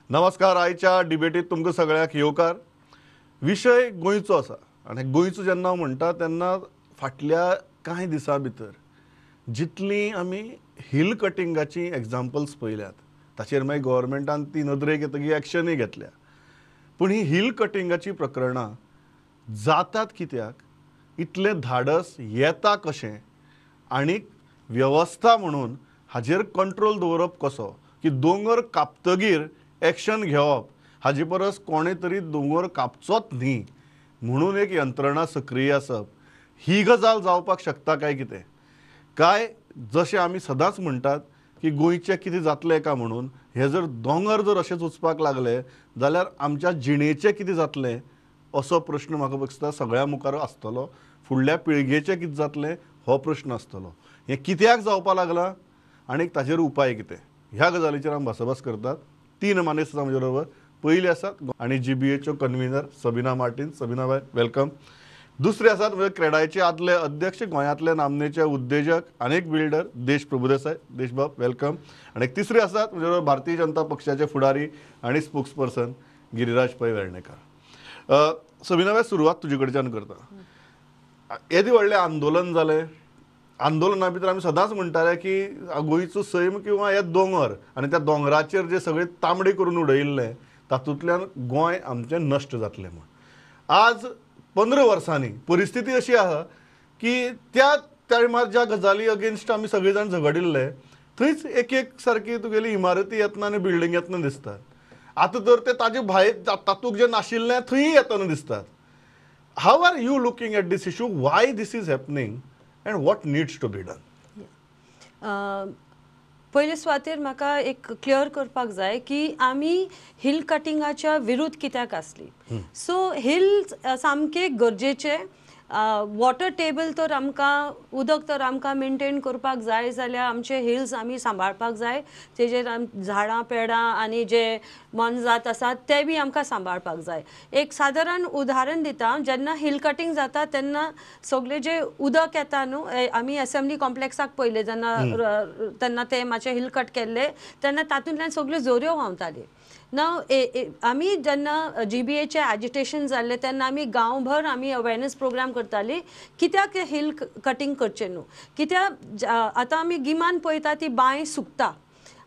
नमस्कार. आयच्या डिबेटीत तुमकां सगळ्याक येवकार. विशय गोंयचो आसा आनी गोंयचो जेन्ना हांव म्हणटा तेन्ना फाटल्या कांय दिसां भितर जितली आमी हिल कटिंगाची एग्जाम्पल्स पळयल्यात ताचेर मागीर गव्हर्मेंटान ती नदरेक येतकीर एक्शनूय घेतल्या. पूण ही हिल कटिंगाची प्रकरणां जातात कित्याक, इतले धाडस येता कशें आनी व्यवस्था म्हणून हाजेर कंट्रोल दवरप कसो की दोंगर कापतगीर एक्शन घेवप, हाजे परस कोणे तरी दोंगर कापचोच न्ही म्हणून एक यंत्रणा सक्रीय आसप, ही गजाल जावपाक शकता काय कितें? काय जशें आमी सदांच म्हणटात की गोंयचें कितें जातलें काय म्हणून, हे जर दोंगर जर अशेंच वचपाक लागले जाल्यार आमच्या जिणेचें कितें जातलें असो प्रश्न म्हाका दिसता सगळ्या मुखार आसतलो. फुडल्या पिळगेचें कितें जातलें हो प्रश्न आसतलो. हें कित्याक जावपाक लागलां आनी ताचेर उपाय कितें, ह्या गजालीचेर आमी भासाभास करतात. 3 मानेस्त म्हजे बरोबर. पयले आसात आनी GBAच्यो कन्व्हिनर सबिना मार्टीन. सबिना बाय, वेलकम. दुसरे आसात म्हणजे क्रेडायचे आदले अध्यक्ष, गोंयांतले नामनेचे उद्देजक अनेक बिल्डर देश प्रभुदेसाय. देशबाब, वेलकम. आणि तिसरे आसात म्हणजे भारतीय जनता पक्षाचे फुडारी आणि स्पोक्सपर्सन गिरीराज पै वेर्णेकार. सबिना बाय, सुरवात तुजे कडच्यान करता. येदी व्हडलें आंदोलन जालें. आंदोलना भितर आमी सदांच म्हणटाले की गोंयचो सैम किंवा हे दोंगर आनी त्या दोंगराचेर जे सगळे तांबडे करून उडयिल्ले तातूंतल्यान गोंय आमचें नश्ट जातलें म्हूण. आज 15 वर्सांनी परिस्थिती अशी आसा की त्या टायमार ज्या गजाली अगेन्स्ट आमी सगळे जाण झगडिल्ले थंयच एक एक सारकी तुगेली इमारती येतना आनी बिल्डींग येतना दिसतात. आतां तर ते ताजे भायर तातूंत जे नाशिल्लें थंय येतना दिसतात. How are you looking at this issue? Why this is happening and what needs to be done? पयले सुवातेर म्हाका एक क्लियर करपाक जाय की आमी हिल कटिंगाच्या विरुद्ध कित्याक आसली. सो हिल सामके गरजेचे. वॉटर टेबल तर आमकां उदक तर आमकां मेंटेन करपाक जाय जाल्यार आमचे हिल्स आमी सांबाळपाक जाय. तेजेर झाडां पेडां आनी जे मनजात आसात ते बी आमकां सांबाळपाक जाय. एक सादारण उदाहरण दिता. जेन्ना हिल कटिंग जाता तेन्ना सगळे जे उदक येता न्हू, आमी असेंब्ली कॉम्प्लेक्साक पयले तेन्ना ते मातशे हिल कट केल्ले तेन्ना तातूंतल्यान सगल्यो झोऱ्यो व्हांवताल्यो. आमी जेन्ना GBAचे एजिटेशन जाल्ले तेन्ना आमी गांवभर आमी अवेरनेस प्रोग्राम करताली कित्याक हिल कटिंग करचें न्हू. कित्याक आतां आमी गिमान पळयता ती बांय सुकता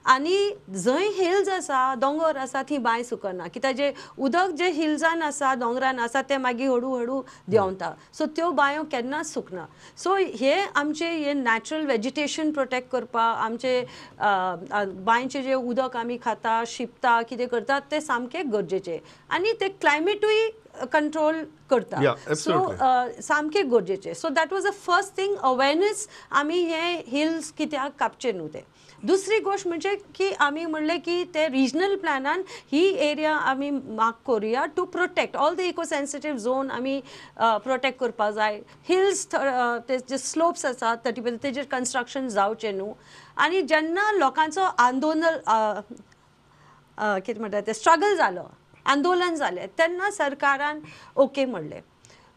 आनी जंय हिल्स आसा दोंगर आसा थंय बांय सुकना. कित्याक जे उदक जे हिल्सान आसा दोंगरान आसा ते मागीर हळू हळू देंवता. सो त्यो बांयो केन्नाच सुकना. सो हे आमचे हे नॅचरल वेजिटेशन प्रोटेक्ट करपाक आमचे बांयचे जे उदक आमी खाता शिंपता कितें करतात ते सामके गरजेचे आनी ते क्लायमेटूय कंट्रोल करता. सो सामके गरजेचे. So that was a first thing, awareness. आमी हे हिल्स कित्याक कापचे न्हू ते. दुसरी गोष्ट म्हणजे की आमी म्हणलें की ते रिजनल प्लॅनान ही एरिया आमी मार्क करुया to protect all the eco sensitive zone. आमी प्रोटेक्ट करपाक जाय. हिल्स ते जे स्लोप्स आसात तेजेर कन्स्ट्रक्शन जावचें न्हू. आनी जेन्ना लोकांचो आंदोलन कितें म्हणटा ते स्ट्रगल जालो, आंदोलन जालें तेन्ना सरकारान ओके म्हणलें.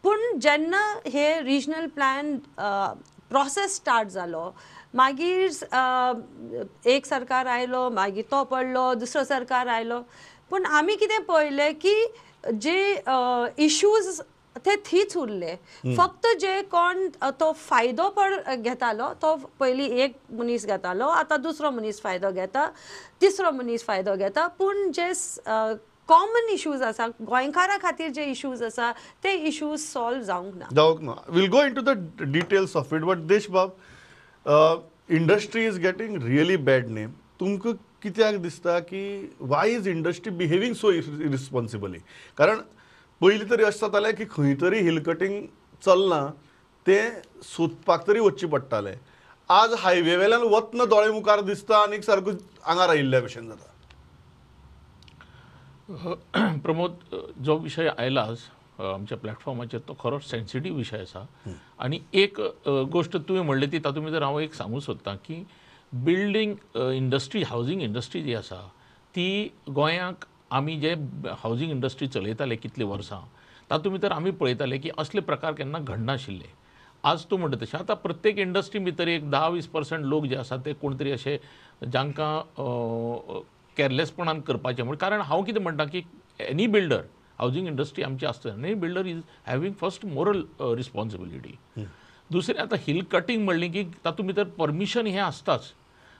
पूण जेन्ना हे रिजनल प्लॅन प्रोसेस स्टार्ट जालो मागीर एक सरकार आयलो, मागीर तो पडलो, दुसरो सरकार आयलो. पूण आमी कितें पळयलें की जे इश्यूज ते थीच उरले. फक्त जे कोण तो फायदो घेतालो तो पयलीं एक मनीस घेतालो, आतां दुसरो मनीस फायदो घेता, तिसरो मनीस फायदो घेता. पूण जे कॉमन इश्यूज आसा गोंयकारां खातीर जे इश्यूज आसा ते इश्यूज सॉल्व जावंक ना. We'll go into the details of it, but Deshbab, industry is getting really bad name. तुमकां कित्याक दिसता की why is industry behaving so irresponsibly? कारण पयलीं तरी अशें जातालें की खंय तरी हिल कटिंग चलना तें सोदपाक तरी वचचें पडटालें. आज हायवे वेल्यान वतना दोळे मुखार दिसता आनी सारको आंगार आयिल्ल्या भशेन जाता. प्रमोद, जो विषय आयलाच आमच्या प्लॅटफॉर्माचेर तो खरोच सेन्सिटीव विशय आसा. आनी एक गोष्ट तुवें म्हणली ती तातूंत भितर हांव एक सांगूंक सोदतां की बिल्डींग इंडस्ट्री, हावजींग इंडस्ट्री जी आसा ती गोंयांक आमी जे हावजींग इंडस्ट्री चलयताले कितलीं वर्सां तातूंत भितर आमी पळयताले की असले प्रकार केन्ना घडनाशिल्ले. आज तूं म्हणटा तशें आतां प्रत्येक इंडस्ट्री भितर एक 10-20% लोक जे आसात ते कोण तरी अशे जांकां केअरलेसपणान करपाचें म्हण कारण हांव कितें म्हणटा की एनी बिल्डर हावजींग इंडस्ट्री आमची आसता any builder is having first moral responsibility. दुसरें आतां हिल कटींग म्हणलें की तातूंत भितर परमिशन हें आसताच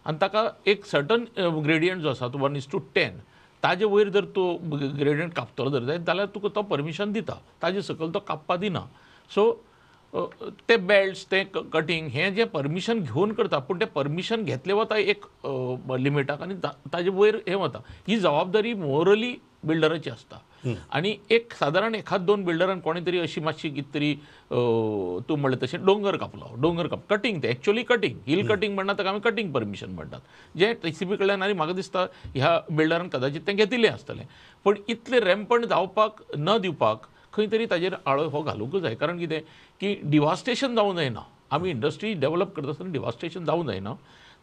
आनी ताका एक सर्टन ग्रेडियंट जो आसा तो 1:10 ताजे वयर जर तो ग्रेडियंट कापतलो जर जाल्यार तुका तो परमिशन दिता, ताजे सकयल तो कापपा दिना. सो ते बेल्ट्स ते कटींग हें जें परमिशन घेवन करता पूण तें परमिशन घेतलें वता एक लिमिटाक आनी ताजे वयर हें वता. ही जबाबदारी मोरली बिल्डराची आसता. आनी एक सादारण एखाद दोन बिल्डरान कोणी तरी अशी मातशी कितें तरी तूं म्हणलें तशें डोंगर कापलो कटींग तें एक्चुअली कटींग हिल कटींग म्हणटा ताका आमी कटींग परमिशन म्हणटात जें TCB कडल्यान आनी म्हाका दिसता ह्या बिल्डरान कदाचित तें घेतिल्लें आसतलें. पण इतलें रॅम्पंट जावपाक न दिवपाक खंय तरी ताजेर आळो हो घालूंकूच जाय. कारण कितें की डिवास्टेशन जावं जायना. आमी इंडस्ट्री डेवलप करता आसतना डिवास्टेशन जावं जायना.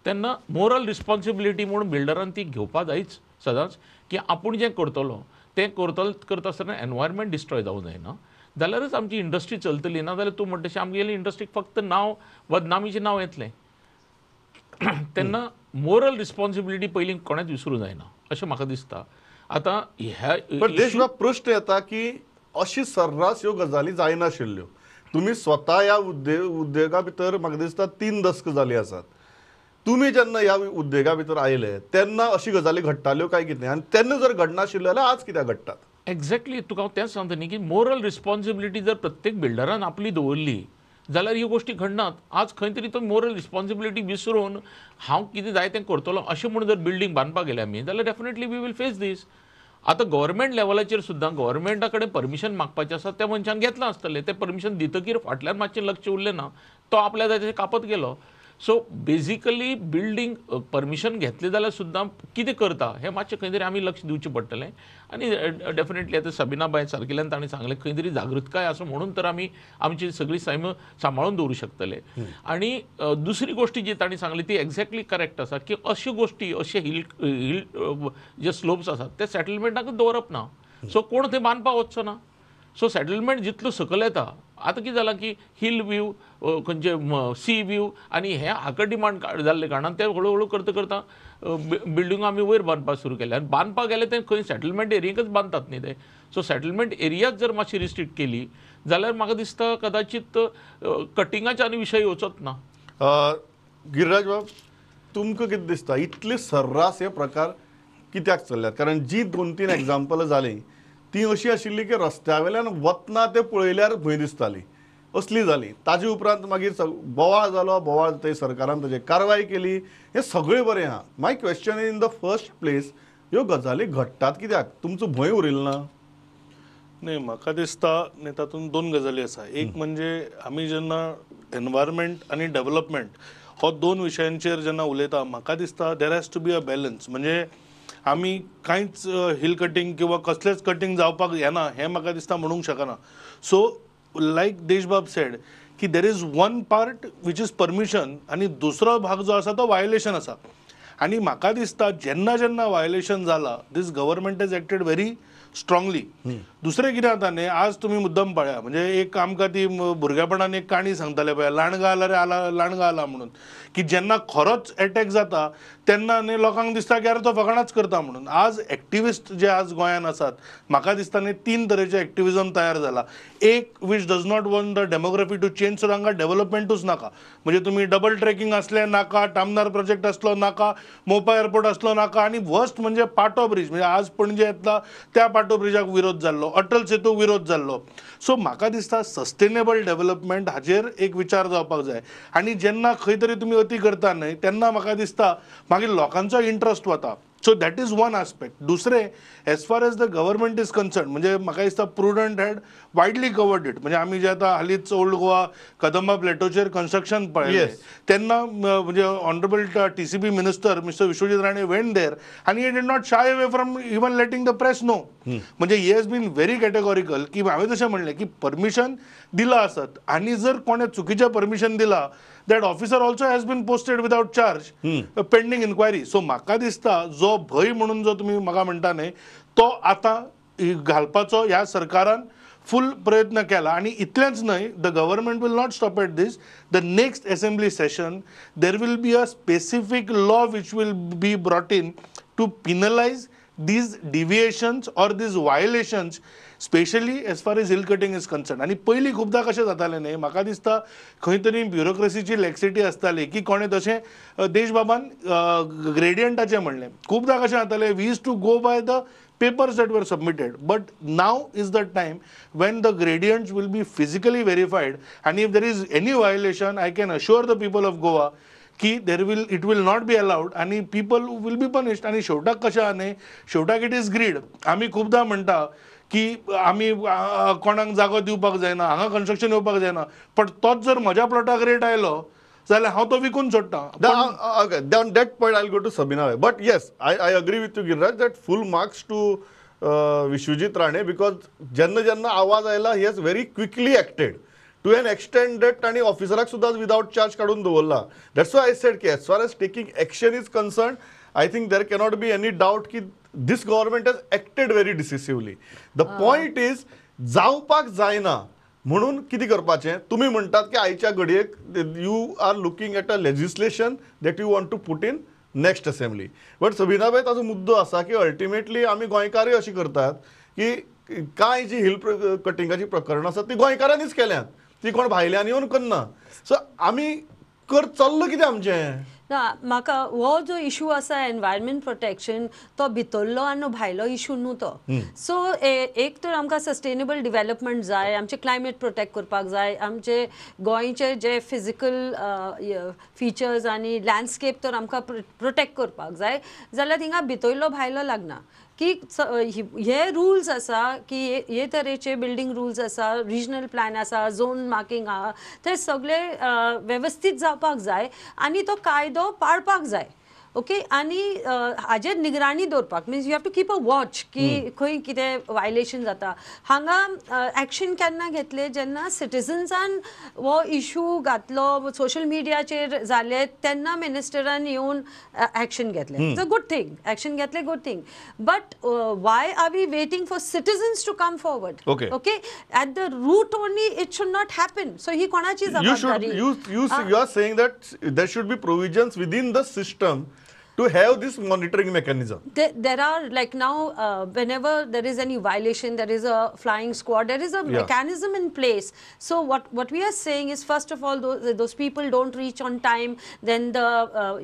तेन्ना मोरल रिस्पॉन्सिबिलिटी म्हणून बिल्डरान ती घेवपा जायच सदांच की आपूण जें करतलो तें करता आसतना एनवायरमेंट डिस्ट्रॉय जावं जायना. जाल्यारच आमची इंडस्ट्री चलतली. ना जाल्यार तूं म्हणटा तशें आमगेली इंडस्ट्रीक फक्त नांव बदनामीचें नांव येतलें. तेन्ना मोरल रिस्पॉन्सिबिलिटी पयलीं कोणेच विसरूं जायना अशें म्हाका दिसता. आतां ह्या पण देशभर प्रश्न येता की अशी सर्रास ह्यो गजाली जायनाशिल्ल्यो. तुमी स्वता ह्या उद्देगा भितर म्हाका दिसता 3 दशक जालीं आसात. तुमी जेन्ना ह्या उद्देगा भितर आयले तेन्ना अशी गजाली घडटाल्यो काय कितें आनी तेन्ना जर घडनाशिल्ल्यो जाल्यार आज कित्याक घडटात? एक्झॅक्टली तुका हांव तेंच सांगता न्ही की मोरल रिस्पॉन्सिबिलिटी जर प्रत्येक बिल्डरान आपली दवरली जाल्यार ह्यो गोश्टी घडनात. आज खंय तरी तो मोरल रिस्पॉन्सिबिलिटी विसरून हांव कितें जाय तें करतलो अशें म्हणून जर बिल्डींग बांदपाक गेले आमी जाल्यार डेफिनेटली वी वील फेस दीस. आतां गव्हर्मेंट लेवलाचेर सुद्दां गव्हर्मेंटा कडेन परमिशन मागपाचें आसा त्या मनशान घेतलां आसतलें. तें परमिशन दितकीर फाटल्यान मातशें लक्ष उरलें ना तो आपल्या जाय कापत गेलो. सो बेजिकली बिल्डींग परमिशन घेतलें जाल्यार सुद्दां कितें करता हें मातशें खंय तरी आमी लक्ष दिवचें पडटलें. आनी डेफिनेटली आतां सबिनाबाई सारकेल्यान ताणें सांगलें खंय तरी जागृतकाय आसा म्हणून तर आमी आमची सगळी सैम सांबाळून दवरूं शकतले. आनी दुसरी गोश्ट जी ताणें सांगली ती एक्झॅक्टली करेक्ट आसा की अश्यो गोश्टी अशे हिल जे स्लोप्स आसात ते सेटलमेंटाकूच दवरप ना. सो कोण थंय बांदपाक वचचो ना. सो सेटलमेंट जितलो सकयल येता आतां कितें जालां की हिल व्यू खंयचे सी व्यू आनी हे हाका डिमांड जाल्ले कारणान ते हळू करता करता बिल्डिंगो आमी वयर बांदपाक सुरू केले आनी बांदपाक गेले ते खंय सेटलमेंट एरियेकच बांदतात न्ही ते. सो सेटलमेंट एरियाच जर मातशी रिस्ट्रिक्ट केली जाल्यार म्हाका दिसता कदाचित कटिंगाचे आनी विशय येवचोच ना. गिरिराज बाब तुमकां कितें दिसता इतले सर्रास हे प्रकार कित्याक चल्ल्यात? कारण जी 2-3 एग्जाम्पल जालीं ती अशी आशिल्ली की रस्त्या वयल्यान वतना ते पळयल्यार भंय दिसताली असली जाली. ताजे उपरांत मागीर बोवाळ जालो, बोवाळ थंय सरकारान ताजेर कारवाय केली. हें सगळें बरें आहा. My question in the first place ह्यो गजाली घडटात कित्याक? तुमचो भंय उरिल्लो ना? नाही म्हाका दिसता न्ही तातूंत 2 गजाली आसा. एक म्हणजे आमी जेन्ना एनवायरमेंट आनी डेव्हलपमेंट हो 2 विशयांचेर जेन्ना उलयता म्हाका दिसता there has to be a balance. म्हणजे आमी कांयच हिल कटींग किंवा कसलेंच कटींग जावपाक येना हें म्हाका दिसता म्हणूंक शकना. सो लायक देशबाब सेड की there is one part which is permission आनी दुसरो भाग जो आसा तो वायोलेशन आसा. आनी म्हाका दिसता जेन्ना जेन्ना वायोलेशन जाला this government has acted very strongly. दुसरें कितें जाता न्ही आज तुमी मुद्दम पळया म्हणजे एक आमकां ती भुरगेपणान एक काणी सांगताले पळय लाणगा आला रे आला लाणगा आला म्हणून की जेन्ना खरोच एटॅक जाता तेन्ना न्ही लोकांक दिसता की अरे तो फकाणाच करता म्हणून. आज एक्टिविस्ट जे आज गोंयान आसात म्हाका दिसता न्ही 3 तरेचे एक्टिविजम तयार जाला. एक which does not want the demography to change so तांकां डेव्हलपमेंटूच नाका. म्हणजे तुमी डबल ट्रॅकिंग असलें नाका, टामनार प्रोजेक्ट असलो नाका, मोपा एअरपोर्ट असलो नाका आनी वर्स्ट म्हणजे पाटो ब्रिज म्हणजे आज पणजे येतला त्या पाटो ब्रिजाक विरोध जाल्लो, अटल सेतूक विरोध जाल्लो. सो म्हाका दिसता सस्टेनेबल डेव्हलपमेंट हाजेर एक विचार जावपाक जाय. आनी जेन्ना खंय तरी तुमी अती करता न्हय तेन्ना म्हाका दिसता मागीर लोकांचो इंट्रस्ट वता. So that is one aspect. दुसरें as far as the government is concern म्हणजे म्हाका दिसता prudent had widely covered it. म्हणजे आमी जे आतां हालींच ओल्ड गोवा कदंबा प्लेटोचेर कन्स्ट्रक्शन पळयलें तेन्ना म्हणजे honourable TCB minister mister Vishwajit Rane went there आनी he did not shy away from even letting the press know. म्हणजे he has been very categorical की हांवें तशें म्हणलें की परमिशन दिलां आसत आनी जर कोणें चुकीचें परमिशन दिलां that officer also has been posted without charge pending inquiry. So म्हाका दिसता जो भय म्हणून जो तुम्ही म्हाका म्हणटा न्हय तो आतां घालपाचो ह्या सरकारान फुल प्रयत्न केला. आनी इतलेंच न्हय the government will not stop at this. The next assembly session there will be a specific law which will be brought in to penalise these deviations or these violations, specially as far as hill cutting is concern. आनी पयलीं खुबदां कशें जातालें न्ही, म्हाका दिसता खंय तरी ब्युरोक्रेसीची लॅक्सिटी आसताली की कोणें तशें देश बाबान ग्रेडियंटाचें म्हणलें. खुबदां कशें जातालें, we use to go by the papers that were submitted, but now is the time when the gradients will be physically verified, and if there is any violation, I can assure the people of Goa की it will not be allowed आणि people will be punished. आणि शेवटाक कशें आहा न्ही, शेवटाक it is grid. आमी खूबदां म्हणटा की आमी कोणाक जागो दिवपाक जायना, हांगा कन्स्ट्रक्शन येवपाक जायना, पण तोच जर म्हज्या प्लॉटाक रेट आयलो जाल्यार हांव तो विकून सोडटा. Okay, on that point I'll go to Sabina. But yes, I agree with you, Giriraj, that full marks to Vishwajit Rane, because jenna आवाज आयला, he has very quickly acted to an extent that आणि ऑफिसराक सुद्धा without charge काढून दवरला. That's why I said की as far as taking action is concerned, I think there cannot be any doubt की this government has acted very decisively. The point is जावपाक जायना म्हणून किती करपाचें. तुम्ही म्हणटात की आयच्या घडयेक you are looking at a legislation that you want to put in next assembly. But सबिनाबाई, ताजो मुद्दो आसा की अल्टिमेटली आमी गोंयकारूय अशी करतात की कांय जी हिल कटिंगाची प्रकरणां आसात ती गोंयकारांनीच केल्यात, ती कोण भायल्यान येवन करना. सो आमी चल्लो कितें आमचें. ना, म्हाका हो जो इशू आसा एनवायरमेंट प्रोटेक्शन, तो भितरलो आनी भायलो इशू न्हू तो. सो एक तर आमकां सस्टेनेबल डेव्हलपमेंट जाय, आमचे क्लायमेट प्रोटेक्ट करपाक जाय, आमचे गोंयचे जे फिजिकल फिचर्स आनी लँडस्केप तर आमकां प्रोटेक्ट करपाक जाय, जाल्यार थिंगा भितरलो भायलो लागना. की हे रुल्स आसा की हे तरेचे बिल्डिंग रुल्स आसा, रिजनल प्लॅन आसा, झोन मार्किंग आहा, ते सगळे वेवस्थीत जावपाक जाय आनी तो कायदो पाळपाक जाय. ओके, आनी हाजेर निगराणी दवरपाक, means you have to keep a watch की खंय कितें वायलेशन जाता. हांगा एक्शन केन्ना घेतले, जेन्ना सिटिझन्सान हो इशू घातलो, सोशल मिडियाचेर जाले, तेन्ना मिनिस्टरान येवन एक्शन घेतलें. It's a good thing, action घेतलें, good thing. But why are we waiting for citizens to come forward? Okay. Okay, at the root only it should not happen. So ही कोणाची जबाबदारी? You are saying that there should be provisions within the system to have this monitoring mechanism. There are, like now, whenever there is any violation, there is a flying squad, there is a mechanism in place. So what we are saying is, first of all, those people don't reach on time, then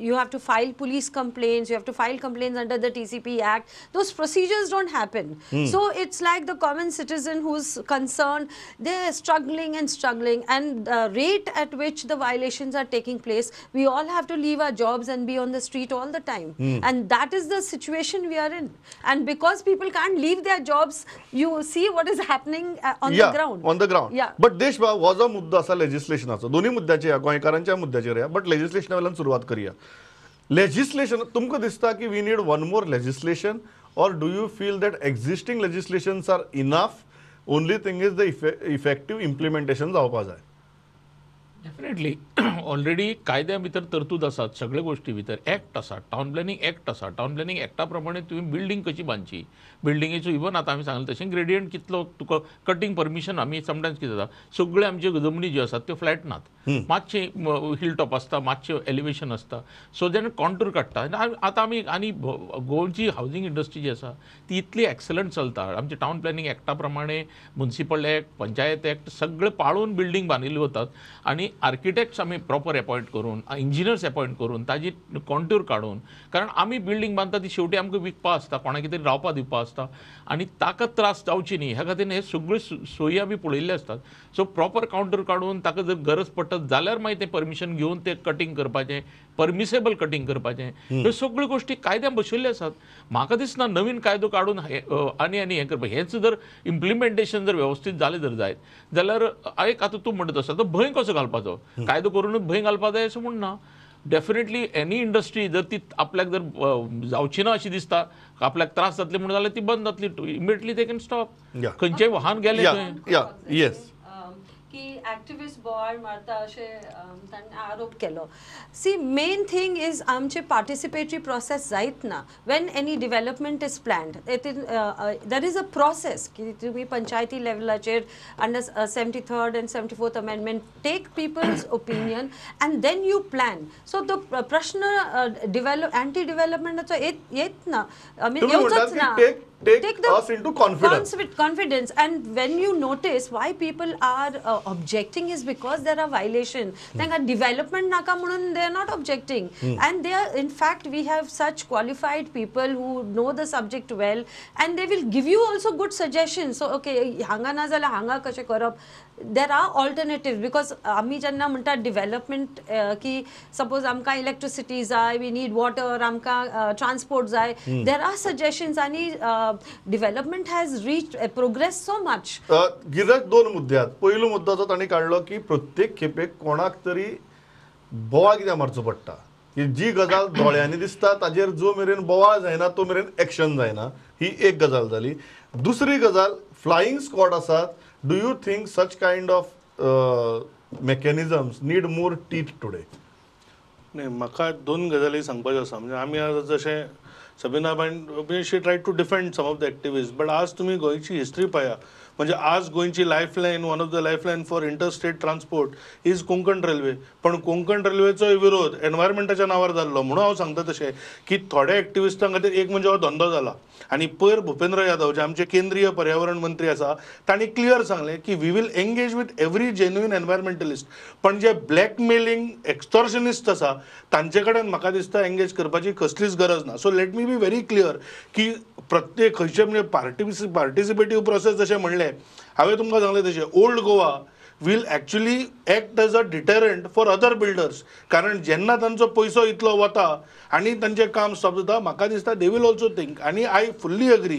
you have to file police complaints, you have to file complaints under the TCP Act. Those procedures don't happen. So it's like the common citizen who's concerned, they're struggling, and the rate at which the violations are taking place, we all have to leave our jobs and be on the street all the time. And that is the situation we are in. And because people can't leave their jobs, you see what is happening on the ground. On the ground. Yeah. But देश हो जो मुद्दो आसा लेजिस्लेशनाचो, दोन्ही मुद्द्याचे या, गोंयकारांच्या मुद्द्याचेर या, but लेजिस्लेशना वेल्यान सुरवात करूया. लेजिस्लेशन, तुमकां दिसता की we need one more legislation, or do you feel that existing legislations are enough? Only thing is the effective implementation जावपा जाय. डेफिनेटली ऑलरेडी कायद्या भितर तरतूद आसात, सगळे गोष्टी भितर एक्ट आसा, टावन प्लॅनिंग एक्ट आसा. टावन प्लॅनिंग एक्टा प्रमाणे तुम्ही बिल्डींग कशी बांदची, बिल्डिंगेचो इवन आतां आमी सांगलें तशें ग्रेडियंट कितलो तुका कटिंग परमिशन, आमी समटायम्स कितें जाता, सगळे आमच्यो जमनी ज्यो आसात त्यो फ्लॅट नात, मातशे हिल टॉप आसता, मातशे एलिवेशन आसता. सो जेन्ना कॉन्टूर काडटा, आतां आमी आनी गोंयची हावजींग इंडस्ट्री जी आसा ती इतली एक्सलंट चलता. आमचे टावन प्लॅनिंग एक्टा प्रमाणे म्युनिसिपल एक्ट, पंचायत एक्ट सगळे पाळून बिल्डींग बांदिल्ली वतात. आणि आर्किटेक्ट्स आमी प्रॉपर अपॉयंट करून, इंजिनियर्स अपॉयंट करून, ताजी कॉन्टूर काडून, कारण आमी बिल्डींग बांदता ती शेवटी आमकां विकपा आसता, कोणा कितें रावपा दिवपा आसता, आनी ताका त्रास जावची न्ही ह्या खातीर हे सगळे सोयी आमी पळयल्ले असतात. सो प्रॉपर काउंटर काडून ताका जर गरज पडटा जाल्यार मागीर तें परमिशन घेवन तें कटिंग करपाचें, परमिसेबल कटिंग करपाचें, ह्यो सगळ्यो गोश्टी कायद्यान बसयल्ल्यो आसात. म्हाका दिसना नवीन कायदो काडून आनी हें करपाक, हेंच जर इम्प्लिमेंटेशन जर वेवस्थीत जालें जर जायत जाल्यार एक आतां तूं म्हणटा तसो भंय कसो घालपाचो, कायदो करूनच भंय घालपा जाय अशें म्हणना. डेफिनेटली एनी इंडस्ट्री जर ती आपल्याक जर जावची ना अशी दिसता, आपल्याक त्रास जातले म्हणून जाल्यार ती बंद जातली, इमिडिएटली दे कॅन स्टॉप. खंयचेय वाहन गेलें येस की ऍक्टिव्हिस्ट बोवाळ मारता अशे ताणें आरोप केलो. सी मेन थिंग इज आमचे पार्टिसिपेटरी प्रोसेस जायत ना. When any development is planned there is a process की तुम्ही पंचायती लेवलाचेर under 73rd and 74th amendment take peoples opinion and then you plan. So तो प्रश्न अँटी डेव्हलपमेंटाचो येत ना. तुम्ही म्हणतात की take us into confidence. Confidence. And when you notice why people are objecting is because there are violation. Then development naka म्हणून they are not objecting. And they are, in fact, we have such qualified people who know the subject well, and they will give you also good suggestions. So okay, hanga na zala hanga कशें करप. There are alternatives because आमी जेन्ना म्हणटात development की suppose आमकां electricity जाय, we need water, आमकां transport जाय, there are suggestions आणि development has reached progress so much. Garage दोन मुद्दे आहेत. पहिलो मुद्दा जो तांणी काढलो की प्रत्येक खेपेक कोणाक तरी बोवाळ कित्याक मारचो पडटा. की जी गजाल दोळ्यांनी दिसता ताजेर जो मेरेन बोवाळ जायना तो मेरेन एक्शन जायना, ही एक गजाल जाली. दुसरी गजाल फ्लायिंग स्क्वॉड आसात. Do you think such kind of mechanisms need more teeth today? नाही, म्हाका दोन गजाली सांगपाच्यो आसा. म्हणजे आमी आज जशें सबीना बायन she try to defend some of the activist, but आज तुम्ही गोंयची हिस्ट्री पळया. म्हणजे आज गोंयची lifeline, one of the lifeline for interstate transport is Konkan railway. पण कोंकण रेल्वेचो विरोध एनवायरमेंटाच्या नांवार जाल्लो. म्हणून हांव सांगता तशें की थोड्या एक्टिविस्टां खातीर एक म्हणजे हो धंदो जाला. आणि पयर भुपेंद्र यादव जे आमचे केंद्रीय पर्यावरण मंत्री आसा तांणी क्लियर सांगलें की we will engage with every genuine environmentalist. पण जे ब्लॅकमेलिंग एक्सटॉर्शनिस्ट आसा तांचे कडेन म्हाका दिसता एंगेज करपाची कसलीच गरज ना. So let me be very clear की प्रत्येक खंयचे म्हणजे पार्टिसिपेटीव प्रोसेस जशें म्हणलें हांवें तुमकां सांगलें तशें old Goa will actually act as a deterrent for other builders. कारण जेन्ना तांचो पयसो इतलो वता आनी तांचें काम स्टॉप जाता, म्हाका दिसता दे वील ऑल्सो थिंक. आनी आय फुल्ली अग्री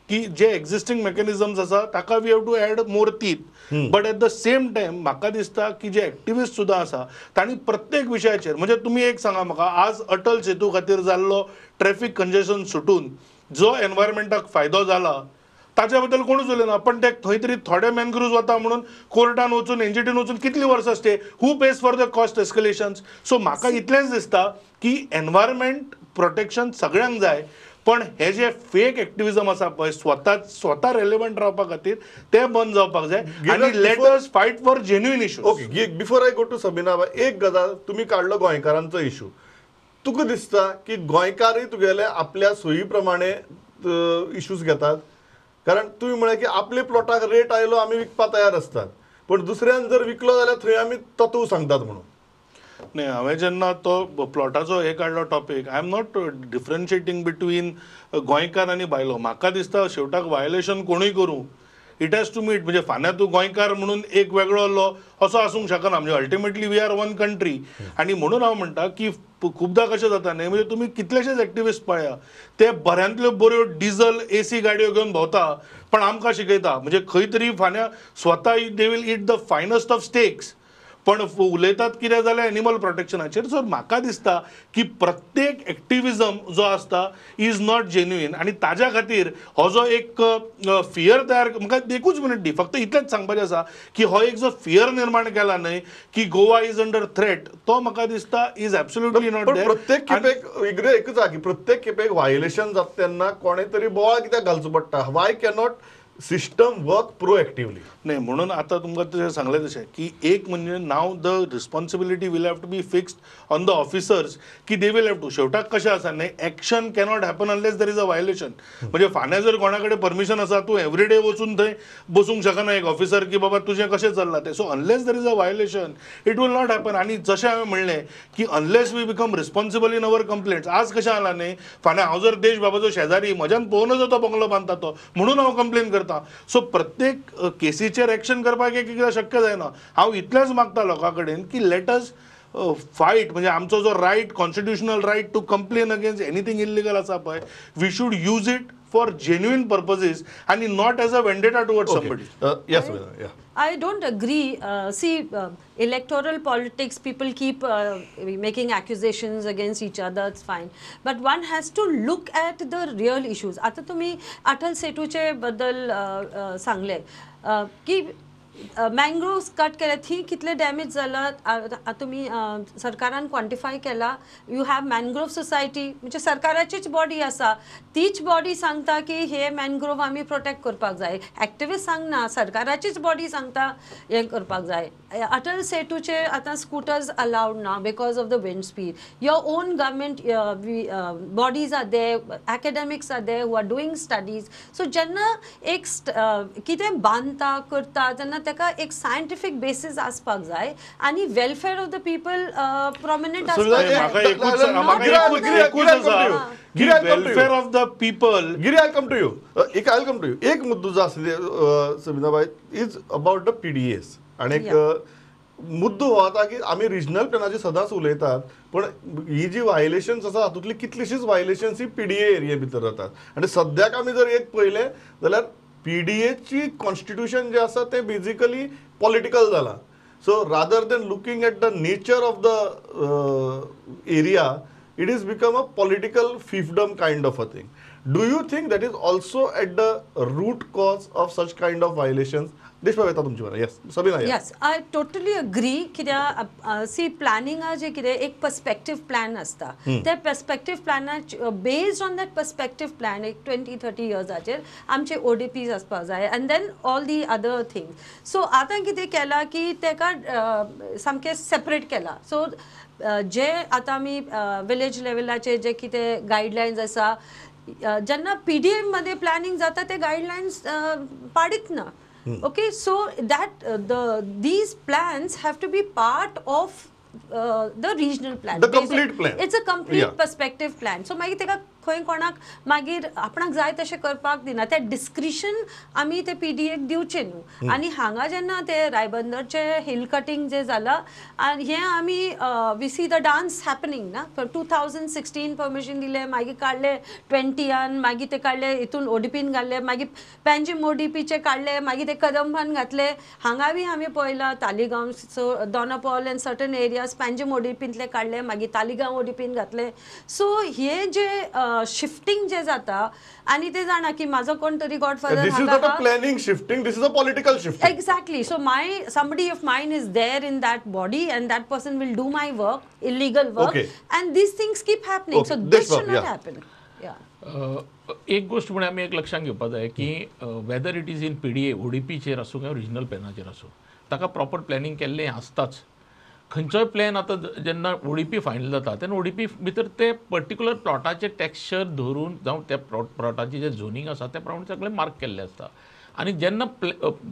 की जे एक्झिस्टिंग मेकॅनिझम्स आसा ताका we have to add more teeth. But at the same time म्हाका दिसता की जे एक्टिविस्ट सुद्दां आसा तांणी प्रत्येक विशयाचेर, म्हणजे तुमी एक सांगा म्हाका, आज अटल सेतू खातीर जाल्लो ट्रॅफिक कंजेशन सुटून जो एनवायरमेंटाक फायदो जाला ताच्या बद्दल कोणूच उलयना. पण ते खंय तरी थोडे मॅनग्रुव्ज वता म्हणून कोर्टान वचून एनजीटीन वचून कितली वर्सां stay, who pays for the cost escalations. So म्हाका इतलेंच दिसता की एनवायरमेंट प्रोटेक्शन सगळ्यांक जाय, पण हे जे फेक एक्टिविजम आसा पळय स्वता रेलेवंट रावपा खातीर ते बंद जावपाक जाय. आनी let us fight for genuine issues. Okay, before I go to Sabina, एक गजाल तुम्ही काढलो गोंयकारांचो इशू. तुका दिसता की गोंयकारय तुगेले आपल्या सोयी प्रमाणे इश्यूज घेतात? कारण तुम्ही म्हळें की आपले प्लॉटाक रेट आयलो आमी विकपा तयार असतात, पण दुसऱ्यान जर विकलो जाल्यार थंय आमी तत्व सांगतात म्हणून. नाही, हांवें जेन्ना तो प्लॉटाचो हे काडलो topic, I am not differentiating between गोंयकार आनी भायलो. म्हाका दिसता शेवटाक वायलेशन कोणूय करूं, इट हॅज टू मीट. म्हणजे फाल्यां तूं गोंयकार म्हणून एक वेगळो लो असो आसूंक शकना. म्हणजे ultimately we are one country. आनी म्हणून हांव म्हणटा की खूबदां कशें जाता न्ही, म्हणजे तुमी कितलेशेच एक्टिविस्ट पळया, ते बऱ्यांतल्यो बऱ्यो डिझल एसी गाडयो घेवन भोंवता, पण आमकां शिकयता. म्हणजे खंय तरी फाल्यां स्वता they will eat the finest of steaks, पण उलयतात कितें जाल्यार एनिमल प्रोटेक्शनाचेर. सो म्हाका दिसता की प्रत्येक एक्टिविजम जो आसता इज नॉट जेन्युइन. आनी ताज्या खातीर हो जो एक फियर तयार, म्हाका एकूच मिनीट दी, फक्त इतलेंच सांगपाचें आसा की हो एक जो फियर निर्माण केला न्हय की गोवा इज अंडर थ्रेट, तो म्हाका दिसता इज एब्सोल्युटली नॉट देयर. प्रत्येक खेपेक वेगळें एकूच आहा की प्रत्येक खेपेक वायलेशन जाता तेन्ना कोणें तरी बोवाळ कित्याक घालचो पडटा? Y cannot system work proactively? नाही, म्हणून आता तुमकां तशें सांगलें तशें की एक म्हणजे now the responsibility will have to be fixed on the officers की दे वील हॅव टू. शेवटाक कशें आसा न्ही, action cannot happen unless there is a violation. म्हणजे फाल्यां जर कोणा कडेन परमिशन आसा, तूं एवरीडे वचून थंय बसूंक शकना एक ऑफिसर की बाबा तुजें कशें चल्लां तें. So unless there is a violation it will not happen. आनी जशें हांवें म्हणलें की unless we become responsible in our complaints. आज कशें जालां न्ही, फाल्यां हांव जर देश बाबाचो शेजारी, म्हज्यान पळोवनच तो बंगलो बांदता तो, म्हणून हांव कंप्लेन करता. सो प्रत्येक केसीचेर एक्शन करपाक एक एकदां शक्य जायना. हांव इतलेंच मागता लोकां कडेन की लेट अस फायट. म्हणजे आमचो जो right, constitutional right to complain against anything illegal आसा पळय, we should use it for genuine purposes आणि not as a vendetta towards somebody. Yes, I don't agree. See, electoral politics, people keep making accusations against each other, it's fine. But one has to look at the real issues. आता तुम्ही अटल सेतूचे बद्दल सांगले की मँग्रोव्स cut केले थी कितले damage जाला तुम्ही सरकारान क्वांटिफाय केला. यू हॅव मॅनग्रोव सोसायटी म्हणजे सरकाराचीच बॉडी आसा, तीच बॉडी सांगता की हे मॅनग्रोव आमी प्रोटेक्ट करपाक जाय. एक्टिविस्ट सांगना, सरकाराचीच बॉडी सांगता हे करपाक जाय. अटल सेतूचे आतां स्कूटर्स अलाउड ना because of the wind speed. Your on government bodies are there, academics are there who are doing studies. So जेन्ना एक कितें बांदता करता तेन्ना तेका एक सायंटिफिक बेसीस आसपाक जाय आनी welfare of the people prominent आसपाक जाय. Welfare of the people. Giri, I'll come to you. I'll come to you. एक मुद्दो जो आसा सबिनाबाई इज अबाउट द PDAs. आणि एक मुद्दो हो आता की आमी रिजनल प्लॅनाची सदांच उलयतात, पण ही जी व्हायलेशन्स आसा हातूंतली कितलीशीच व्हायलेशन्स ही PDA एरिये भितर जातात. आणि सद्याक आमी जर एक पळयलें जाल्यार PDAची कॉन्स्टिट्यूशन जे आसा तें बेजिकली पॉलिटिकल जाला. So rather than looking at the nature of the area, it is become a political fiefdom kind of a thing. Do you think that is also at the root cause of such kind of violations? Deshpal येता तुमची बरं. Yes Sabina. Yes, I totally agree. कित्याक सी प्लॅनिंगा जे कितें एक perspective plan आसता, त्या पर्स्पेक्टीव प्लॅनाच based on that perspective plan एक 20-30 इयर्साचेर आमचे ODPs आसपाक जाय and then all the other things. So आतां कितें केलां की तेका सामकें सेपरेट केलां. सो जे आतां आमी विलेज लेवलाचे जे कितें गायडलायन्स आसा, जेन्ना PDA मध्ये प्लॅनिंग जाता ते गायडलायन्स पाडीत ना. Okay, so that these plans have to be part of the regional plan. The complete plan. It's a complete perspective plan. So मागीर तेका खंय कोणाक मागीर आपणाक जाय तशें करपाक दिना. ते डिस्क्रिशन आमी ते PDAक दिवचे न्हू. आनी हांगा जेन्ना ते रायबंदरचे हिल कटिंग जे जाला आनी हे आमी we see the dance happening ना. 2016 परमिशन दिले, मागीर काडले 20 मागीर ते काडले हितून ODPन घातले, मागीर पॅन्जिम ODPचे काडले, मागीर ते कदंबान घातले. हांगा बी आमी पळयला Taleigao, so Dona Paula and certain areas Panjim ODPंतले काडले, मागीर तालिगांव ODPन घातले. सो हे जे शिफ्टिंग जे जाता आणि ते जाणा की माझा कोण तरी godfather this is not a planning shifting, this is a political shifting. Exactly. So somebody of mine is there in that body and that person will do my work, illegal work. Okay. And these things keep happening. Okay. So this Deshpal, should not yeah. happen. Yeah. एक गोष्ट म्हणून आमी एक लक्षात घेवपाक जाय की whether it is in PDA, ODPचेर आसूं किंवा रिजनल प्लॅनाचेर आसूं, ताका प्रॉपर प्लॅनिंग केल्लें आसताच. खंयचोय प्लॅन आतां जेन्ना ODP फायनल जाता तेन्ना ODP भितर ते पर्टिक्युलर प्लॉटाचे टेक्स्चर धरून जावं त्या प्लॉटाची जे झोनींग आसा त्या प्रमाणे सगळें मार्क केल्लें आसता. आनी जेन्ना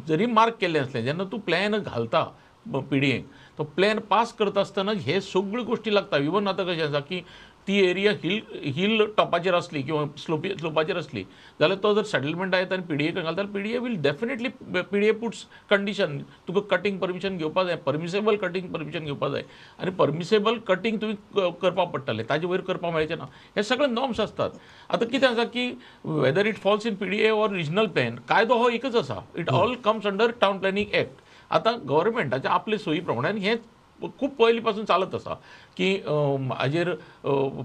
जरी मार्क केल्लें आसलें, जेन्ना तूं प्लॅन घालता PDAक, तो प्लॅन पास करता आसतना हे सगळ्यो गोश्टी लागता. इवन आतां कशें आसा की ती एरिया हिल टॉपाचेर असली किंवा स्लोपाचेर असली जाल्यार तो जर सेटलमेंट आयता आनी PDA घालता जाल्यार PDA will definitely PDA puts condition. तुका कटींग परमिशन घेवपा जाय, परमिसेबल कटींग परमिशन घेवपा जाय आनी परमिसेबल कटींग तुवें करपाक पडटलें, ताजे वयर करपाक मेळचें ना. हे सगळे नॉर्म्स आसतात. आतां कितें आसा की whether it falls in PDA or regional plan, कायदो हो एकच आसा. It all comes under town planning act. आतां गव्हर्मेंटाच्या आपले सोयी प्रमाणे हें खूप पयलीं पासून चालत आसा की हाजेर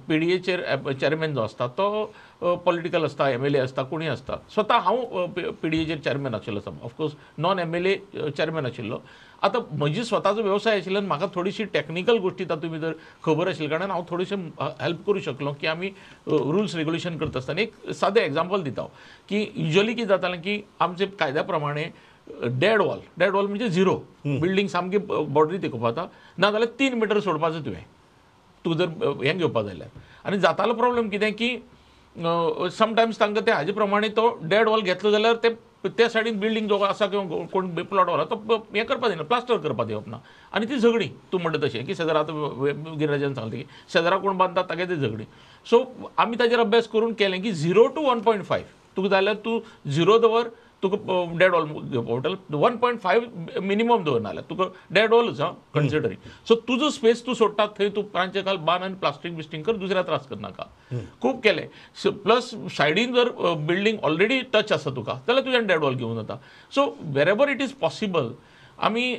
PDAचेर चॅरमॅन जो आसता तो पॉलिटिकल आसता, MLA आसता, कोणूय आसता. स्वता हांव PDAचेर चॅरमॅन आशिल्लो आसा, ऑफकोर्स नॉन MLA चॅरमॅन आशिल्लो. आतां म्हजी स्वताचो वेवसाय आशिल्ल्यान म्हाका थोडीशी टॅक्निकल गोश्टी तातूंत भितर खबर आशिल्ल्या कारणान हांव थोडेशें हेल्प करूं शकलो की आमी रुल्स रेग्युलेशन करता आसतना एक सादें एग्जाम्पल दिता की युजली कितें जातालें की आमचे कायद्या प्रमाणे डेड वॉल म्हणजे झिरो, बिल्डींग सामकी बॉर्डरी तेकोवपा जाता, नाजाल्यार 3 मीटर सोडपाचो तूं जर हें घेवपा जाल्यार. आनी जातालो प्रॉब्लेम कितें की समटायम्स तांकां ते हाजे प्रमाणे तो डेड वॉल घेतलो जाल्यार त्या सायडीन बिल्डींग जो आसा किंवा कोण प्लॉट व्हरा तो हें करपा दिना, प्लास्टर करपा दिवप ना. आनी ती झगडी तूं म्हणटा तशें की शेजारा आतां गिराजान सांगलें की शेजारा कोण बांदता तागे ती झगडी. सो आमी ताजेर अभ्यास करून केलें की 0 to 1.5 तुका जाल्यार तूं 0 दवर, तुका डेड वॉल घेवपा पडटलो. 1.5 मिनिमम दवर नाल्यार तुका डेड वॉलूच कन्सिडरींग. सो तुजो स्पेस तूं सोडटा थंय तूं रांदचे घाल, बांद आनी प्लास्टीक बिस्टींग कर, दुसऱ्या त्रास करनाका. खूब केलें. प्लस सायडीन जर बिल्डींग ऑलरेडी टच आसा तुका जाल्यार तुज्यान डेड वॉल घेवूं जाता. So wherever it is possible आमी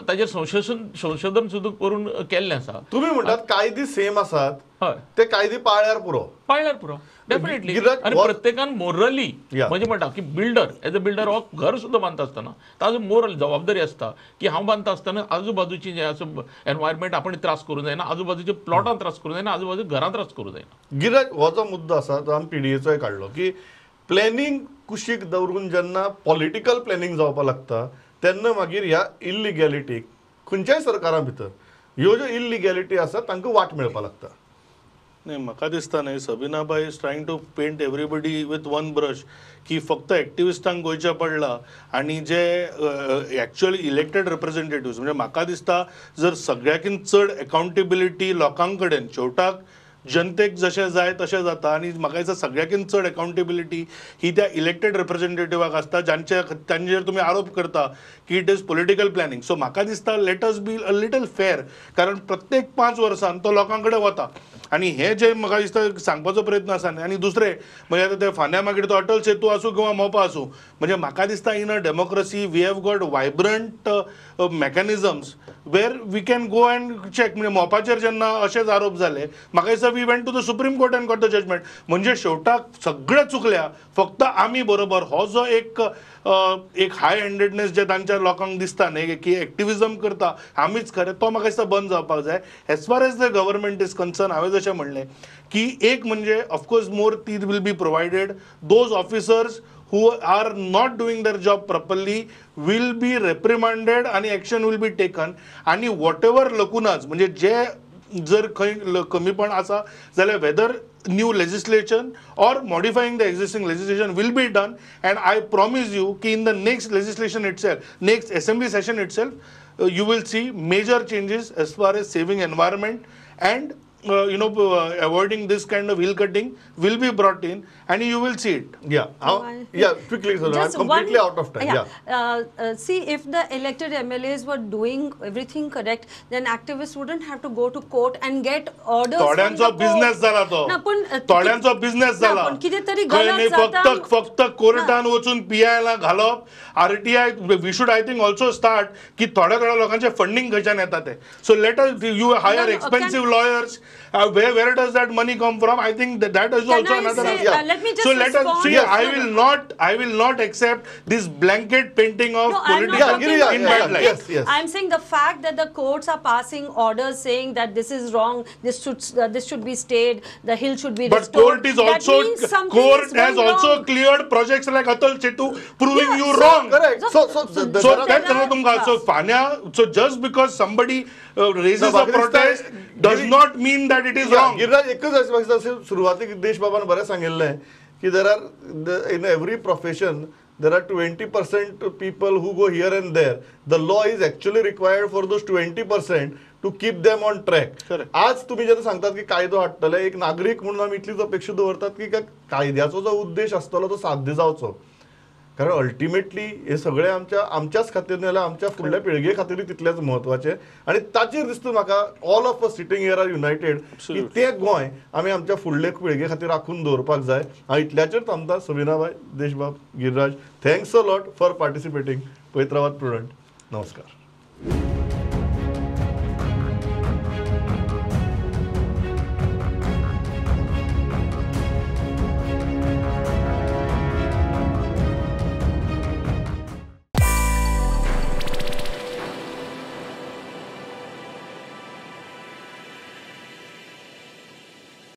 ताजेर संशोधन सुद्दां करून केल्लें आसा. तुम्ही म्हणटात कायदे सेम आसात, हय, ते कायदे पाळल्यार पुरो. पाळल्यार पुरो डेफिनेटली. गिरायक आणि प्रत्येकान मोरली या. म्हणजे म्हणटा की बिल्डर एज अ बिल्डर हो घर सुद्दां बांदता आसतना ताजो मोरल जबाबदारी आसता की हांव बांदता आसतना आजूबाजूची जे आसा एनवायरमेंट आपण त्रास करूं जायना, आजूबाजूच्या प्लॉटान त्रास करूं जायना, आजूबाजू घरांत त्रास करूं जायना. गिरायक हो जो मुद्दो आसा तो आमी PDAचोय काडलो की प्लॅनिंग कुशीक दवरून जेन्ना पॉलिटिकल प्लॅनिंग जावपाक लागता तेन्ना मागीर ह्या इल्लिगॅलिटीक खंयच्याय सरकारा भितर ह्यो ज्यो इल्लिगॅलिटी आसा तांकां वाट मेळपाक लागता. नाही म्हाका दिसता न्ही Sabinabai is trying to paint everybody with one brush की फक्त एक्टिविस्टांक गोंयच्या पडला आणि जे एक्चुअली इलेक्टेड रिप्रेझेंटेटिव्ह म्हणजे म्हाका दिसता जर सगळ्याकीन चड अकाउंटेबिलिटी लोकां कडेन शेवटाक जनतेक जशें जाय तशें जाता आणि म्हाका दिसता सगळ्याकीन चड अकाउंटेबिलिटी ही त्या इलेक्टेड रिप्रेझेंटेटिव्हाक आसता तांचेर तुमी आरोप करता की it is political planning. So म्हाका दिसता let us be a little fair, कारण प्रत्येक 5 वर्सान तो लोकां कडेन वता आणि हे जे म्हाका दिसता सांगपाचो प्रयत्न आसा न्ही. आनी दुसरें म्हणजे आतां ते फाल्यां मागीर तो अटल सेतू आसूं किंवा मोपा आसूं, म्हणजे म्हाका दिसता in a democracy we have got vibrant mechanisms where we can go and check. म्हणजे मोपाचेर जेन्ना अशेच आरोप जाले म्हाका दिसता we went to the Supreme Court and got the judgment. म्हणजे शेवटाक सगळे चुकल्या, फक्त आमी बरोबर. हो जो एक हाय हँडेडनेस जे तांच्या लोकांक दिसता न्ही की एक्टिविजम करता आमीच खरें, तो म्हाका दिसता बंद जावपाक जाय. Age far as the government is concern हांवें जशें म्हणलें की एक म्हणजे ऑफकोर्स मोर ती will be provided. Those officers who are not doing their job properly will be reprimanded आणि action will be taken. आणि whatever lacunas म्हणजे जे जर खंय कमीपण आसा जाल्यार whether new legislation or modifying the existing legislation will be done. And I promise you ki in the next legislation itself, next assembly session itself, you will see major changes as far as saving environment and avoiding this kind of hill cutting will be brought in and you will see it. Quickly, sir. I'm completely out of time. See, if the elected MLAs were doing everything correct, then activists wouldn't have to go to court and get orders. थोड्यांचो business जाला तो, थोड्यांचो business जाला. कितेतरी खंय गलत न्ही जाता. फक्त कोर्टान वचून PI ला घालप. RTI we should I think also start की थोड्या लोकांचे फंडिंग खंयच्यान येता ते. So let us you hire expensive lawyers. Where does that money come from? I think that is also another. Let me just so let us respond. see. I will not accept this blanket painting of political in bad light. Yes. I'm saying the fact that the courts are passing orders saying that this is wrong, this should be stayed, the hill should be But restored. court is also has also cleared projects like Atal Setu proving you wrong. Correct. So that's another. So Fanya. So just because somebody raises a protest does not mean that it is wrong. Giriraj एकच असेल सुरुवातीक देश बाबान बरें सांगिल्लें की there are in every profession there are 20% people who go here and there. The law is actually required for those 20% to keep them on track. आज तुम्ही जेन्ना सांगतात की कायदो हाडटले, एक नागरीक म्हणून आमी इतलीच अपेक्षा दवरतात की कायद्याचो जो उद्देश आसतलो तो साध्य जावचो. कारण अल्टिमेटली हे सगळे आमच्याच खातीर न्ही, आमच्या फुडल्या पिळगे खातीर तितलेच म्हत्वाचे. आणि ताचेर दिसता म्हाका all of us sitting here are united की तें गोंय आमी आमच्या फुडले पिळगे खातीर राखून दवरपाक जाय. हांव इतल्याचेर थांबता. Sabinabai, Deshbab, Giriraj, thanks a lot for participating. पवित्रावाद प्रुडंट. नमस्कार.